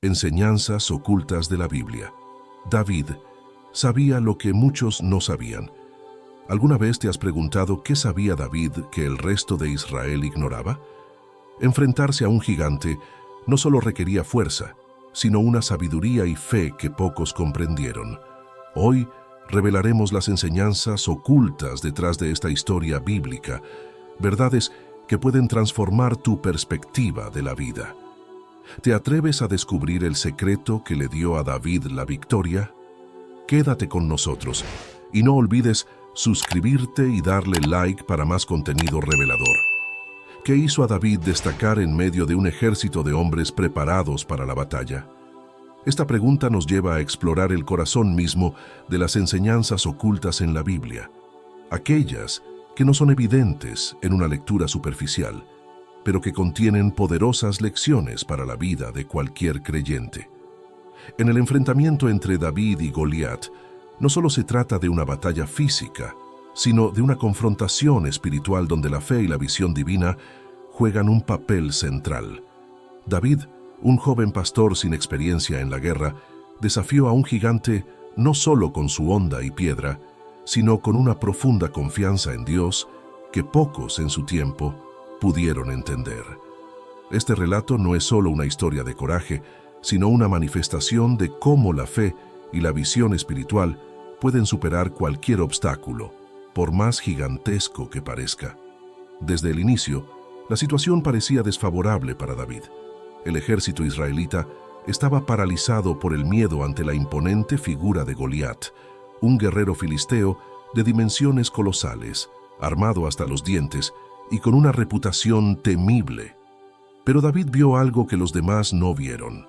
Enseñanzas ocultas de la Biblia. David sabía lo que muchos no sabían. ¿Alguna vez te has preguntado qué sabía David que el resto de Israel ignoraba? Enfrentarse a un gigante no solo requería fuerza, sino una sabiduría y fe que pocos comprendieron. Hoy revelaremos las enseñanzas ocultas detrás de esta historia bíblica, verdades que pueden transformar tu perspectiva de la vida. ¿Te atreves a descubrir el secreto que le dio a David la victoria? Quédate con nosotros y no olvides suscribirte y darle like para más contenido revelador. ¿Qué hizo a David destacar en medio de un ejército de hombres preparados para la batalla? Esta pregunta nos lleva a explorar el corazón mismo de las enseñanzas ocultas en la Biblia, aquellas que no son evidentes en una lectura superficial, pero que contienen poderosas lecciones para la vida de cualquier creyente. En el enfrentamiento entre David y Goliat, no solo se trata de una batalla física, sino de una confrontación espiritual donde la fe y la visión divina juegan un papel central. David, un joven pastor sin experiencia en la guerra, desafió a un gigante no solo con su honda y piedra, sino con una profunda confianza en Dios que pocos en su tiempo pudieron entender. Este relato no es solo una historia de coraje, sino una manifestación de cómo la fe y la visión espiritual pueden superar cualquier obstáculo, por más gigantesco que parezca. Desde el inicio, la situación parecía desfavorable para David. El ejército israelita estaba paralizado por el miedo ante la imponente figura de Goliat, un guerrero filisteo de dimensiones colosales, armado hasta los dientes y con una reputación temible. Pero David vio algo que los demás no vieron.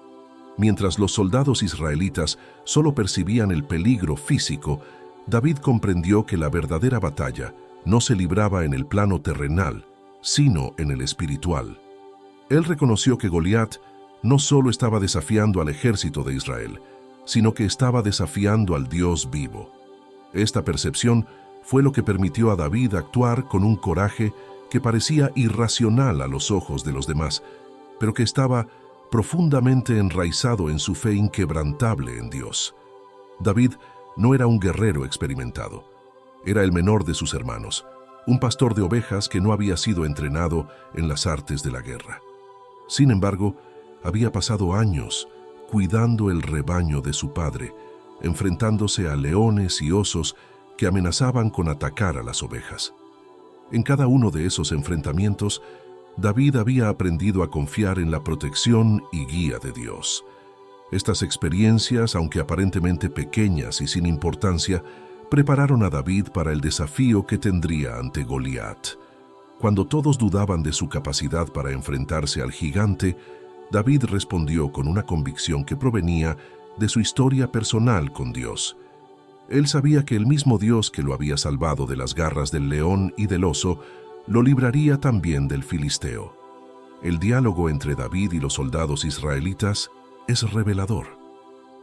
Mientras los soldados israelitas solo percibían el peligro físico, David comprendió que la verdadera batalla no se libraba en el plano terrenal, sino en el espiritual. Él reconoció que Goliat no solo estaba desafiando al ejército de Israel, sino que estaba desafiando al Dios vivo. Esta percepción fue lo que permitió a David actuar con un coraje que parecía irracional a los ojos de los demás, pero que estaba profundamente enraizado en su fe inquebrantable en Dios. David no era un guerrero experimentado. Era el menor de sus hermanos, un pastor de ovejas que no había sido entrenado en las artes de la guerra. Sin embargo, había pasado años cuidando el rebaño de su padre, enfrentándose a leones y osos que amenazaban con atacar a las ovejas. En cada uno de esos enfrentamientos, David había aprendido a confiar en la protección y guía de Dios. Estas experiencias, aunque aparentemente pequeñas y sin importancia, prepararon a David para el desafío que tendría ante Goliat. Cuando todos dudaban de su capacidad para enfrentarse al gigante, David respondió con una convicción que provenía de su historia personal con Dios. Él sabía que el mismo Dios que lo había salvado de las garras del león y del oso, lo libraría también del filisteo. El diálogo entre David y los soldados israelitas es revelador.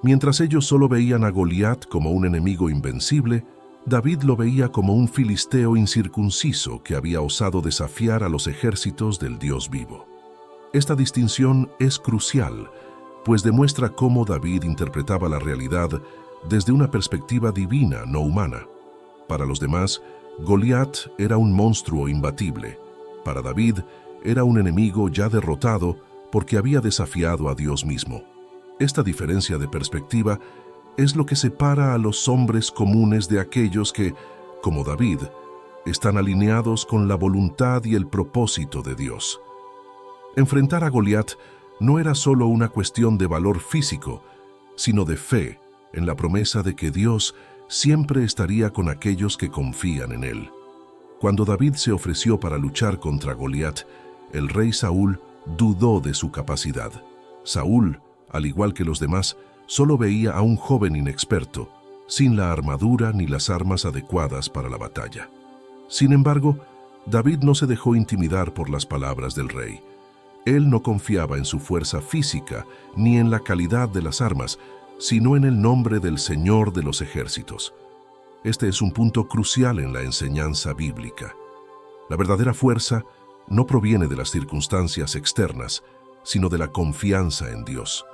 Mientras ellos solo veían a Goliat como un enemigo invencible, David lo veía como un filisteo incircunciso que había osado desafiar a los ejércitos del Dios vivo. Esta distinción es crucial, pues demuestra cómo David interpretaba la realidad desde una perspectiva divina, no humana. Para los demás, Goliat era un monstruo imbatible. Para David, era un enemigo ya derrotado porque había desafiado a Dios mismo. Esta diferencia de perspectiva es lo que separa a los hombres comunes de aquellos que, como David, están alineados con la voluntad y el propósito de Dios. Enfrentar a Goliat no era solo una cuestión de valor físico, sino de fe en la promesa de que Dios siempre estaría con aquellos que confían en Él. Cuando David se ofreció para luchar contra Goliat, el rey Saúl dudó de su capacidad. Saúl, al igual que los demás, solo veía a un joven inexperto, sin la armadura ni las armas adecuadas para la batalla. Sin embargo, David no se dejó intimidar por las palabras del rey. Él no confiaba en su fuerza física ni en la calidad de las armas, sino en el nombre del Señor de los ejércitos. Este es un punto crucial en la enseñanza bíblica. La verdadera fuerza no proviene de las circunstancias externas, sino de la confianza en Dios.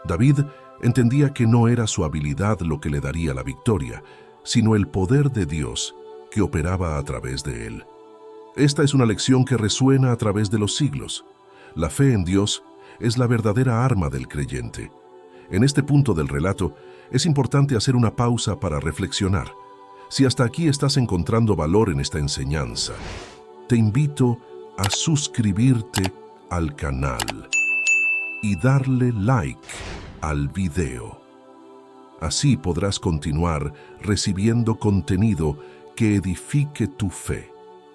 David entendía que no era su habilidad lo que le daría la victoria, sino el poder de Dios que operaba a través de él. Esta es una lección que resuena a través de los siglos. La fe en Dios es la verdadera arma del creyente. En este punto del relato, es importante hacer una pausa para reflexionar. Si hasta aquí estás encontrando valor en esta enseñanza, te invito a suscribirte al canal y darle like al video. Así podrás continuar recibiendo contenido que edifique tu fe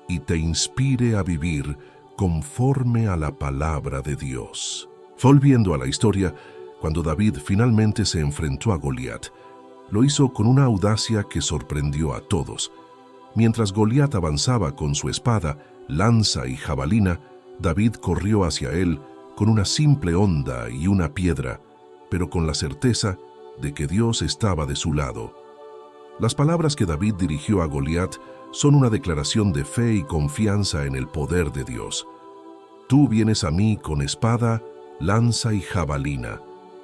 y te inspire a vivir conforme a la palabra de Dios. Volviendo a la historia, cuando David finalmente se enfrentó a Goliat, lo hizo con una audacia que sorprendió a todos. Mientras Goliat avanzaba con su espada, lanza y jabalina, David corrió hacia él con una simple honda y una piedra, pero con la certeza de que Dios estaba de su lado. Las palabras que David dirigió a Goliat son una declaración de fe y confianza en el poder de Dios. Tú vienes a mí con espada, lanza y jabalina,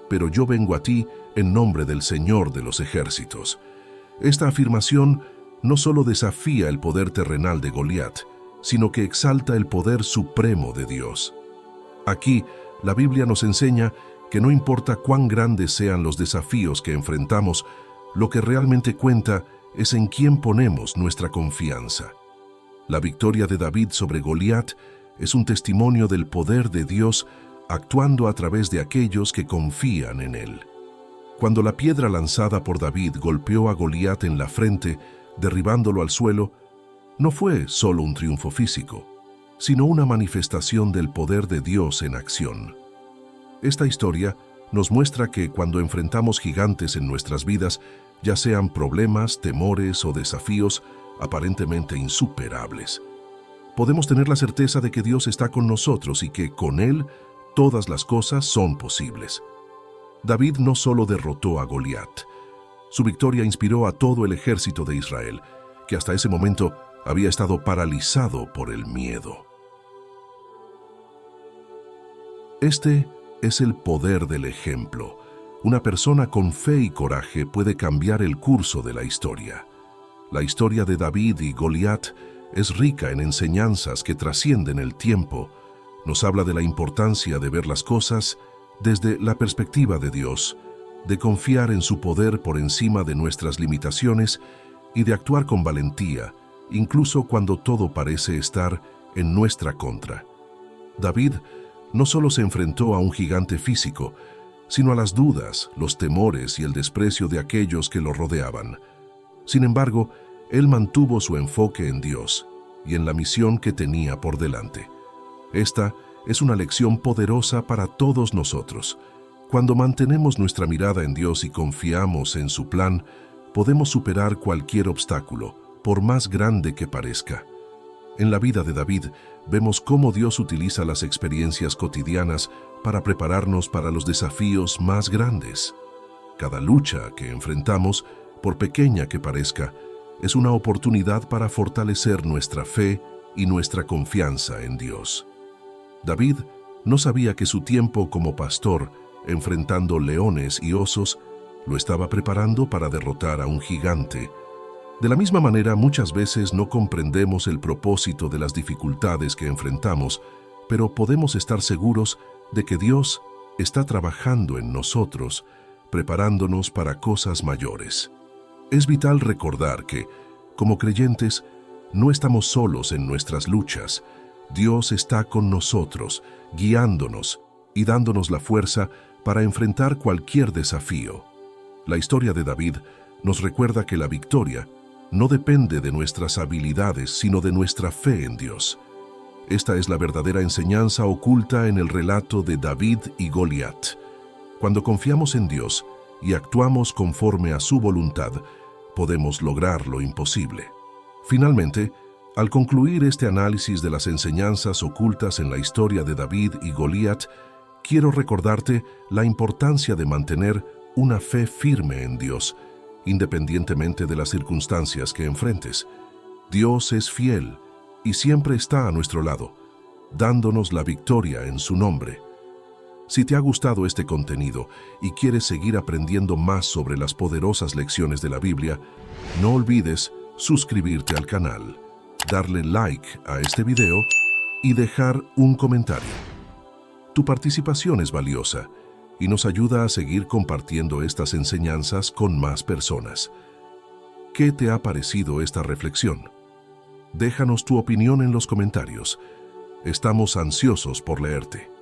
pero yo vengo a ti en nombre del Señor de los ejércitos. Esta afirmación no solo desafía el poder terrenal de Goliat, sino que exalta el poder supremo de Dios. Aquí, la Biblia nos enseña que no importa cuán grandes sean los desafíos que enfrentamos, lo que realmente cuenta es en quién ponemos nuestra confianza. La victoria de David sobre Goliat es un testimonio del poder de Dios actuando a través de aquellos que confían en él. Cuando la piedra lanzada por David golpeó a Goliat en la frente, derribándolo al suelo, no fue solo un triunfo físico, sino una manifestación del poder de Dios en acción. Esta historia nos muestra que cuando enfrentamos gigantes en nuestras vidas, ya sean problemas, temores o desafíos aparentemente insuperables, podemos tener la certeza de que Dios está con nosotros y que con Él todas las cosas son posibles. David no solo derrotó a Goliat, su victoria inspiró a todo el ejército de Israel, que hasta ese momento había estado paralizado por el miedo. Este es el poder del ejemplo. Una persona con fe y coraje puede cambiar el curso de la historia. La historia de David y Goliat es rica en enseñanzas que trascienden el tiempo. Nos habla de la importancia de ver las cosas desde la perspectiva de Dios, de confiar en su poder por encima de nuestras limitaciones y de actuar con valentía, incluso cuando todo parece estar en nuestra contra. David no solo se enfrentó a un gigante físico, sino a las dudas, los temores y el desprecio de aquellos que lo rodeaban. Sin embargo, él mantuvo su enfoque en Dios y en la misión que tenía por delante. Esta es una lección poderosa para todos nosotros. Cuando mantenemos nuestra mirada en Dios y confiamos en su plan, podemos superar cualquier obstáculo, por más grande que parezca. En la vida de David, vemos cómo Dios utiliza las experiencias cotidianas para prepararnos para los desafíos más grandes. Cada lucha que enfrentamos, por pequeña que parezca, es una oportunidad para fortalecer nuestra fe y nuestra confianza en Dios. David no sabía que su tiempo como pastor, enfrentando leones y osos, lo estaba preparando para derrotar a un gigante. De la misma manera, muchas veces no comprendemos el propósito de las dificultades que enfrentamos, pero podemos estar seguros de que Dios está trabajando en nosotros, preparándonos para cosas mayores. Es vital recordar que, como creyentes, no estamos solos en nuestras luchas. Dios está con nosotros, guiándonos y dándonos la fuerza para enfrentar cualquier desafío. La historia de David nos recuerda que la victoria no depende de nuestras habilidades, sino de nuestra fe en Dios. Esta es la verdadera enseñanza oculta en el relato de David y Goliat. Cuando confiamos en Dios y actuamos conforme a su voluntad, podemos lograr lo imposible. Finalmente, al concluir este análisis de las enseñanzas ocultas en la historia de David y Goliat, quiero recordarte la importancia de mantener una fe firme en Dios, independientemente de las circunstancias que enfrentes. Dios es fiel y siempre está a nuestro lado, dándonos la victoria en su nombre. Si te ha gustado este contenido y quieres seguir aprendiendo más sobre las poderosas lecciones de la Biblia, no olvides suscribirte al canal, darle like a este video y dejar un comentario. Tu participación es valiosa y nos ayuda a seguir compartiendo estas enseñanzas con más personas. ¿Qué te ha parecido esta reflexión? Déjanos tu opinión en los comentarios. Estamos ansiosos por leerte.